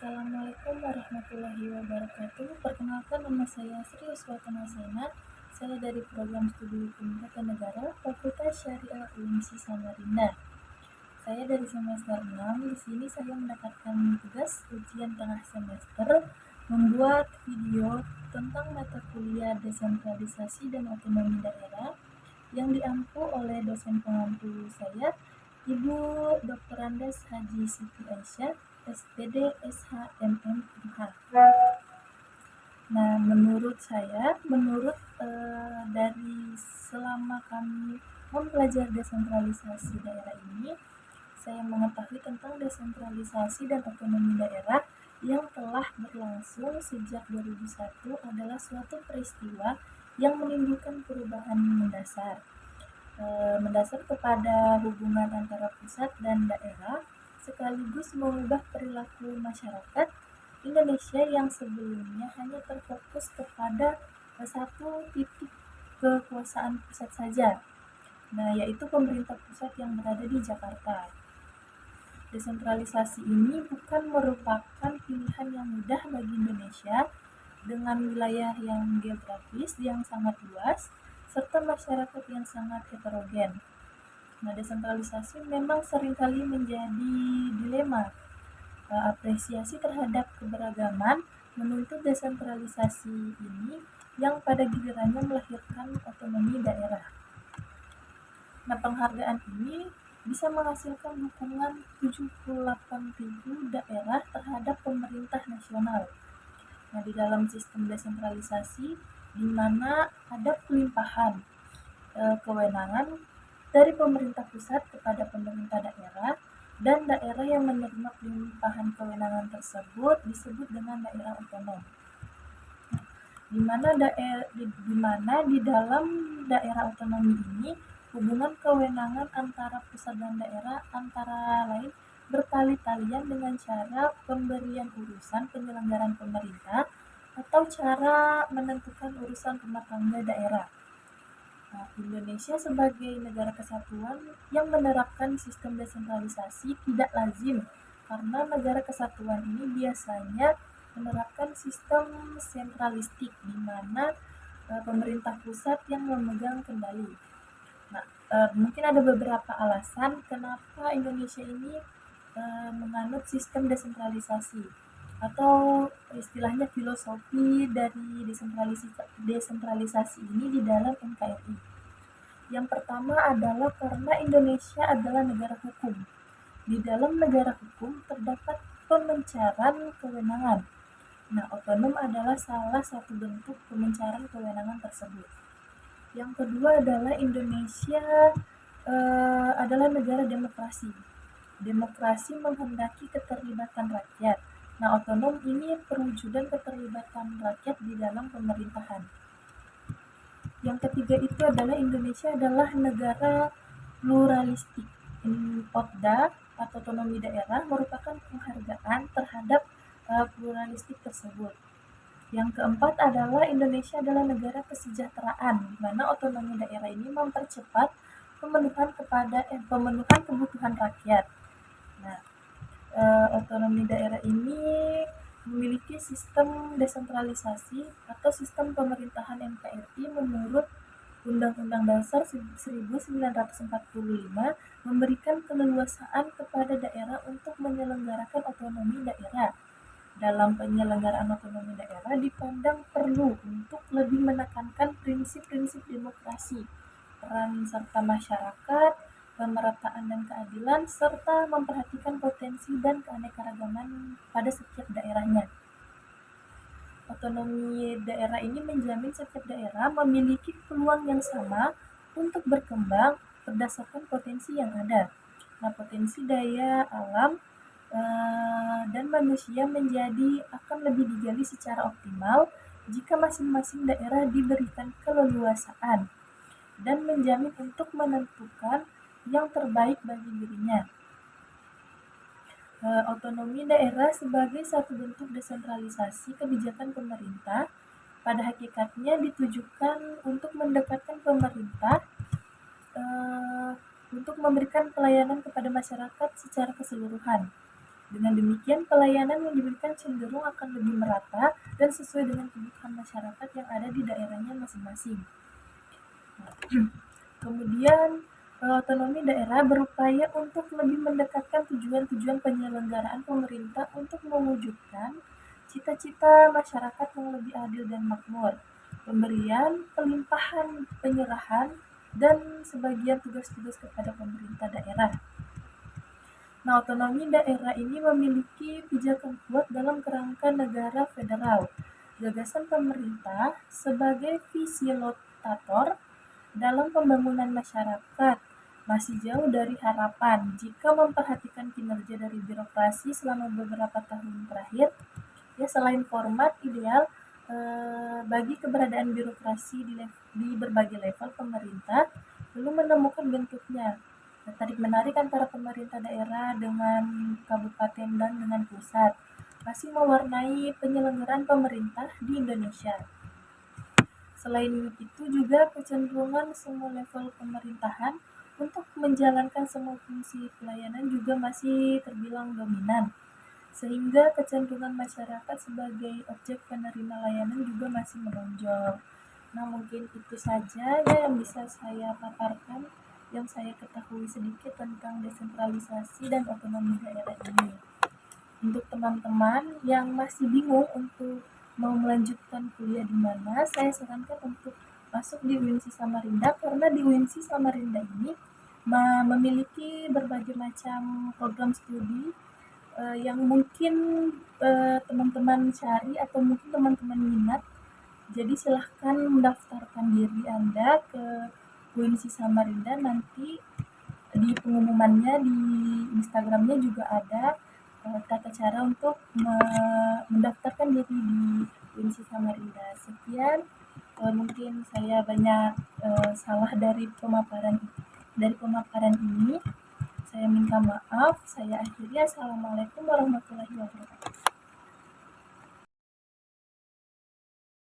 Assalamualaikum warahmatullahi wabarakatuh. Perkenalkan, nama saya Sri Uswatana Sena. Saya dari program studi Hukum Tata Negara, Fakultas Syariah UINSI Samarinda. Saya dari semester 6. Di sini saya mendapatkan tugas ujian tengah semester membuat video tentang mata kuliah desentralisasi dan otonomi daerah yang diampu oleh dosen pengampu saya, Ibu Dr. Andes Haji Siti Aisyah, SPD SHMM. Nah, menurut dari selama kami mempelajari desentralisasi daerah ini, saya mengetahui tentang desentralisasi dan otonomi daerah yang telah berlangsung sejak 2001 adalah suatu peristiwa yang menimbulkan perubahan mendasar kepada hubungan antara pusat dan daerah, sekaligus mengubah perilaku masyarakat Indonesia yang sebelumnya hanya terfokus kepada satu titik kekuasaan pusat saja, yaitu pemerintah pusat yang berada di Jakarta. Desentralisasi ini bukan merupakan pilihan yang mudah bagi Indonesia dengan wilayah yang geografis yang sangat luas serta masyarakat yang sangat heterogen. Desentralisasi memang seringkali menjadi dilema. Apresiasi terhadap keberagaman menuntut desentralisasi ini yang pada gilirannya melahirkan otonomi daerah. Penghargaan ini bisa menghasilkan dukungan 78.000 daerah terhadap pemerintah nasional. Di dalam sistem desentralisasi, di mana ada pelimpahan kewenangan dari pemerintah pusat kepada pemerintah daerah, dan daerah yang menerima pelimpahan kewenangan tersebut disebut dengan daerah otonom. Di mana di dalam daerah otonomi ini hubungan kewenangan antara pusat dan daerah antara lain bertali-talian dengan cara pemberian urusan penyelenggaraan pemerintah atau cara menentukan urusan rumah tangga daerah. Indonesia sebagai negara kesatuan yang menerapkan sistem desentralisasi tidak lazim, karena negara kesatuan ini biasanya menerapkan sistem sentralistik di mana pemerintah pusat yang memegang kendali. Mungkin ada beberapa alasan kenapa Indonesia ini menganut sistem desentralisasi, atau istilahnya filosofi dari desentralisasi ini di dalam NKRI. Yang pertama adalah karena Indonesia adalah negara hukum. Di dalam negara hukum terdapat pemencaran kewenangan. Otonom adalah salah satu bentuk pemencaran kewenangan tersebut. Yang kedua adalah Indonesia adalah negara demokrasi. Demokrasi menghendaki keterlibatan rakyat. Otonom ini perwujudan keterlibatan rakyat di dalam pemerintahan. Yang ketiga itu adalah Indonesia adalah negara pluralistik. OTDA atau otonomi daerah merupakan penghargaan terhadap pluralistik tersebut. Yang keempat adalah Indonesia adalah negara kesejahteraan, di mana otonomi daerah ini mempercepat pemenuhan kebutuhan rakyat. Otonomi daerah ini memiliki sistem desentralisasi atau sistem pemerintahan NKRI menurut Undang-Undang Dasar 1945 memberikan keleluasaan kepada daerah untuk menyelenggarakan otonomi daerah. Dalam penyelenggaraan otonomi daerah dipandang perlu untuk lebih menekankan prinsip-prinsip demokrasi, peran serta masyarakat, pemerataan dan keadilan, serta memperhatikan potensi dan keanekaragaman pada setiap daerahnya. Otonomi daerah ini menjamin setiap daerah memiliki peluang yang sama untuk berkembang berdasarkan potensi yang ada. Potensi daya alam dan manusia akan lebih digali secara optimal jika masing-masing daerah diberikan keleluasaan dan menjamin untuk menentukan yang terbaik bagi dirinya. Otonomi daerah sebagai satu bentuk desentralisasi kebijakan pemerintah pada hakikatnya ditujukan untuk mendekatkan pemerintah untuk memberikan pelayanan kepada masyarakat secara keseluruhan. Dengan demikian, pelayanan yang diberikan cenderung akan lebih merata dan sesuai dengan kebutuhan masyarakat yang ada di daerahnya masing-masing. Kemudian, otonomi daerah berupaya untuk lebih mendekatkan tujuan-tujuan penyelenggaraan pemerintah untuk mewujudkan cita-cita masyarakat yang lebih adil dan makmur, pemberian, pelimpahan, penyerahan, dan sebagian tugas-tugas kepada pemerintah daerah. Nah, otonomi daerah ini memiliki pijakan kuat dalam kerangka negara federal. Gagasan pemerintah sebagai fasilitator dalam pembangunan masyarakat masih jauh dari harapan jika memperhatikan kinerja dari birokrasi selama beberapa tahun terakhir. Ya, selain format ideal, bagi keberadaan birokrasi di berbagai level pemerintah belum menemukan bentuknya. Tarik-menarik antara pemerintah daerah dengan kabupaten dan dengan pusat masih mewarnai penyelenggaraan pemerintah di Indonesia. Selain itu juga kecenderungan semua level pemerintahan untuk menjalankan semua fungsi pelayanan juga masih terbilang dominan, sehingga kecenderungan masyarakat sebagai objek penerima layanan juga masih menonjol. Nah, mungkin itu saja ya yang bisa saya paparkan, yang saya ketahui sedikit tentang desentralisasi dan otonomi daerah ini. Untuk teman-teman yang masih bingung untuk mau melanjutkan kuliah di mana, saya sarankan untuk masuk di UINSI Samarinda, karena di UINSI Samarinda ini memiliki berbagai macam program studi yang mungkin teman-teman cari atau mungkin teman-teman minat. Jadi silahkan mendaftarkan diri Anda ke UINSI Samarinda. Nanti di pengumumannya di Instagramnya juga ada tata cara untuk mendaftarkan diri di UINSI Samarinda. Sekian, mungkin saya banyak salah dari pemaparan ini. Saya minta maaf. Saya akhiri. Assalamualaikum warahmatullahi wabarakatuh.